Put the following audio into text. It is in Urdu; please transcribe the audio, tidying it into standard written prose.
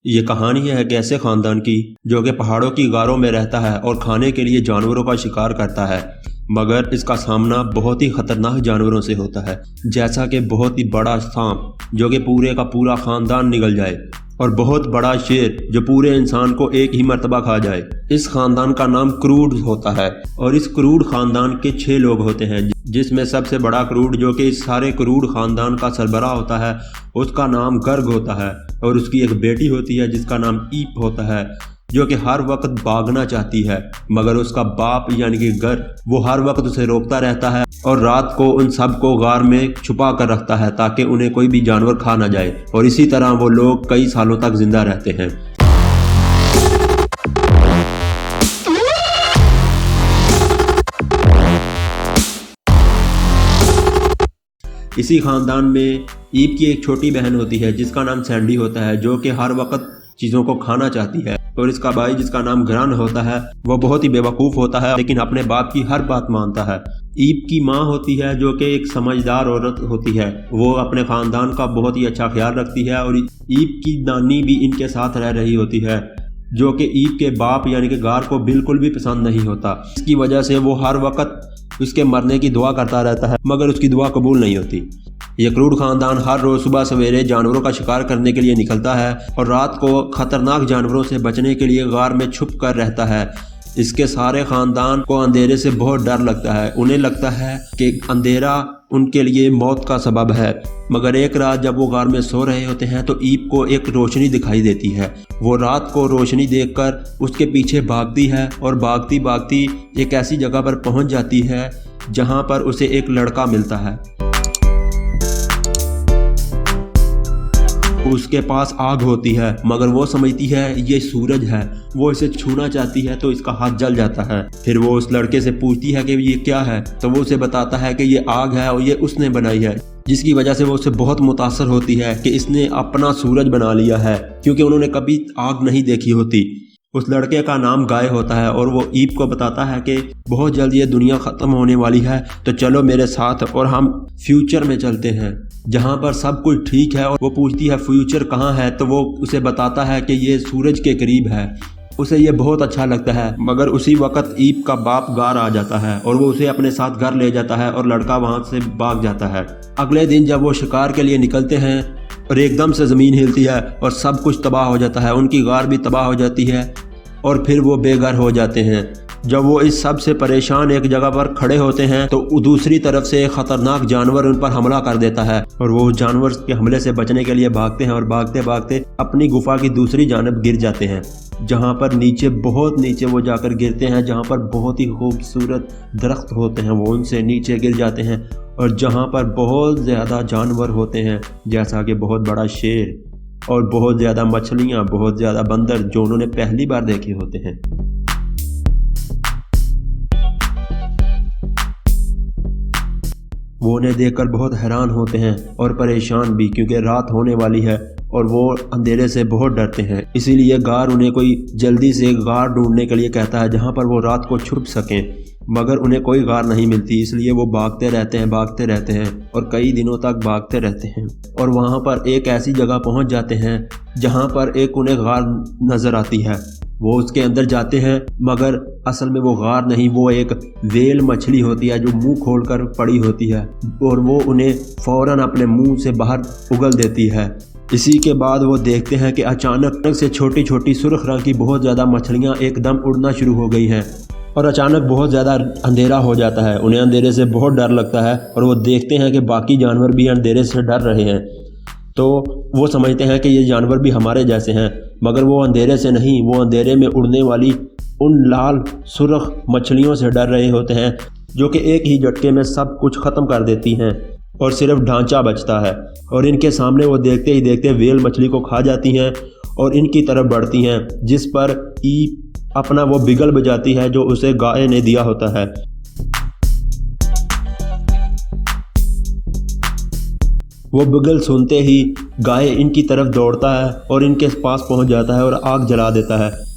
یہ کہانی ہے ایک ایسے خاندان کی جو کہ پہاڑوں کی غاروں میں رہتا ہے اور کھانے کے لیے جانوروں کا شکار کرتا ہے، مگر اس کا سامنا بہت ہی خطرناک جانوروں سے ہوتا ہے، جیسا کہ بہت ہی بڑا سانپ جو کہ پورے کا پورا خاندان نگل جائے، اور بہت بڑا شیر جو پورے انسان کو ایک ہی مرتبہ کھا جائے۔ اس خاندان کا نام کروڈ ہوتا ہے، اور اس کروڈ خاندان کے 6 لوگ ہوتے ہیں، جس میں سب سے بڑا کروڈ جو کہ اس سارے کروڈ خاندان کا سربراہ ہوتا ہے، اس کا نام گرگ ہوتا ہے، اور اس کی ایک بیٹی ہوتی ہے جس کا نام ایپ ہوتا ہے، جو کہ ہر وقت بھاگنا چاہتی ہے، مگر اس کا باپ یعنی کہ گرگ وہ ہر وقت اسے روکتا رہتا ہے اور رات کو ان سب کو غار میں چھپا کر رکھتا ہے تاکہ انہیں کوئی بھی جانور کھا نہ جائے، اور اسی طرح وہ لوگ کئی سالوں تک زندہ رہتے ہیں۔ اسی خاندان میں ایپ کی ایک چھوٹی بہن ہوتی ہے جس کا نام سینڈی ہوتا ہے، جو کہ ہر وقت چیزوں کو کھانا چاہتی ہے، اور اس کا بھائی جس کا نام گران ہوتا ہے وہ بہت ہی بے وقوف ہوتا ہے لیکن اپنے باپ کی ہر بات مانتا ہے۔ ایپ کی ماں ہوتی ہے جو کہ ایک سمجھدار عورت ہوتی ہے، وہ اپنے خاندان کا بہت ہی اچھا خیال رکھتی ہے، اور ایپ کی نانی بھی ان کے ساتھ رہ رہی ہوتی ہے، جو کہ ایپ کے باپ یعنی کہ گار کو بالکل بھی پسند نہیں ہوتا۔ اس کی وجہ سے وہ ہر وقت اس کے مرنے کی دعا کرتا رہتا ہے، مگر اس کی دعا قبول نہیں ہوتی۔ یہ کروڈ خاندان ہر روز صبح سویرے جانوروں کا شکار کرنے کے لیے نکلتا ہے اور رات کو خطرناک جانوروں سے بچنے کے لیے غار میں چھپ کر رہتا ہے۔ اس کے سارے خاندان کو اندھیرے سے بہت ڈر لگتا ہے، انہیں لگتا ہے کہ اندھیرا ان کے لیے موت کا سبب ہے، مگر ایک رات جب وہ غار میں سو رہے ہوتے ہیں تو ایپ کو ایک روشنی دکھائی دیتی ہے۔ وہ رات کو روشنی دیکھ کر اس کے پیچھے بھاگتی ہے، اور بھاگتی بھاگتی ایک ایسی جگہ پر پہنچ جاتی ہے جہاں پر اسے ایک لڑکا ملتا ہے۔ اس کے پاس آگ ہوتی ہے، مگر وہ سمجھتی ہے یہ سورج ہے، وہ اسے چھونا چاہتی ہے تو اس کا ہاتھ جل جاتا ہے۔ پھر وہ اس لڑکے سے پوچھتی ہے کہ یہ کیا ہے، تو وہ اسے بتاتا ہے کہ یہ آگ ہے اور یہ اس نے بنائی ہے، جس کی وجہ سے وہ اسے بہت متاثر ہوتی ہے کہ اس نے اپنا سورج بنا لیا ہے، کیونکہ انہوں نے کبھی آگ نہیں دیکھی ہوتی۔ اس لڑکے کا نام گائے ہوتا ہے، اور وہ ایپ کو بتاتا ہے کہ بہت جلد یہ دنیا ختم ہونے والی ہے، تو چلو میرے ساتھ اور ہم فیوچر میں چلتے ہیں جہاں پر سب کچھ ٹھیک ہے۔ اور وہ پوچھتی ہے فیوچر کہاں ہے، تو وہ اسے بتاتا ہے کہ یہ سورج کے قریب ہے۔ اسے یہ بہت اچھا لگتا ہے، مگر اسی وقت ایپ کا باپ گار آ جاتا ہے اور وہ اسے اپنے ساتھ گھر لے جاتا ہے، اور لڑکا وہاں سے بھاگ جاتا ہے۔ اگلے دن جب وہ شکار کے لیے نکلتے ہیں اور ایک دم سے زمین ہلتی ہے اور سب کچھ تباہ ہو جاتا ہے، ان کی غار بھی تباہ ہو جاتی ہے، اور پھر وہ بے گھر ہو جاتے ہیں۔ جب وہ اس سب سے پریشان ایک جگہ پر کھڑے ہوتے ہیں تو دوسری طرف سے ایک خطرناک جانور ان پر حملہ کر دیتا ہے، اور وہ جانور کے حملے سے بچنے کے لیے بھاگتے ہیں، اور بھاگتے بھاگتے اپنی گفا کی دوسری جانب گر جاتے ہیں، جہاں پر نیچے بہت نیچے وہ جا کر گرتے ہیں، جہاں پر بہت ہی خوبصورت درخت ہوتے ہیں، وہ ان سے نیچے گر جاتے ہیں، اور جہاں پر بہت زیادہ جانور ہوتے ہیں، جیسا کہ بہت بڑا شیر اور بہت زیادہ مچھلیاں، بہت زیادہ بندر جو انہوں نے پہلی بار دیکھے ہوتے ہیں۔ وہ انہیں دیکھ کر بہت حیران ہوتے ہیں اور پریشان بھی، کیونکہ رات ہونے والی ہے اور وہ اندھیرے سے بہت ڈرتے ہیں۔ اسی لیے گار انہیں کوئی جلدی سے غار ڈھونڈنے کے لیے کہتا ہے جہاں پر وہ رات کو چھپ سکیں، مگر انہیں کوئی غار نہیں ملتی، اس لیے وہ بھاگتے رہتے ہیں اور کئی دنوں تک بھاگتے رہتے ہیں، اور وہاں پر ایک ایسی جگہ پہنچ جاتے ہیں جہاں پر ایک انہیں غار نظر آتی ہے۔ وہ اس کے اندر جاتے ہیں، مگر اصل میں وہ غار نہیں، وہ ایک ویل مچھلی ہوتی ہے جو منہ کھول کر پڑی ہوتی ہے، اور وہ انہیں فوراً اپنے منہ سے باہر اگل دیتی ہے۔ اسی کے بعد وہ دیکھتے ہیں کہ اچانک سے چھوٹی چھوٹی سرخ رنگ کی بہت زیادہ مچھلیاں ایک دم اڑنا شروع ہو گئی ہیں، اور اچانک بہت زیادہ اندھیرا ہو جاتا ہے۔ انہیں اندھیرے سے بہت ڈر لگتا ہے، اور وہ دیکھتے ہیں کہ باقی جانور بھی اندھیرے سے ڈر رہے ہیں، تو وہ سمجھتے ہیں کہ یہ جانور بھی ہمارے جیسے ہیں، مگر وہ اندھیرے سے نہیں، وہ اندھیرے میں اڑنے والی ان لال سرخ مچھلیوں سے ڈر رہے ہوتے ہیں، جو کہ ایک ہی جھٹکے میں سب کچھ ختم کر دیتی ہیں اور صرف ڈھانچہ بچتا ہے، اور ان کے سامنے وہ دیکھتے ہی دیکھتے ویل مچھلی کو کھا جاتی ہیں اور ان کی طرف بڑھتی ہیں، جس پر ایپ اپنا وہ بگل بجاتی ہے جو اسے گائے نے دیا ہوتا ہے۔ وہ بگل سنتے ہی گائے ان کی طرف دوڑتا ہے اور ان کے پاس پہنچ جاتا ہے اور آگ جلا دیتا ہے،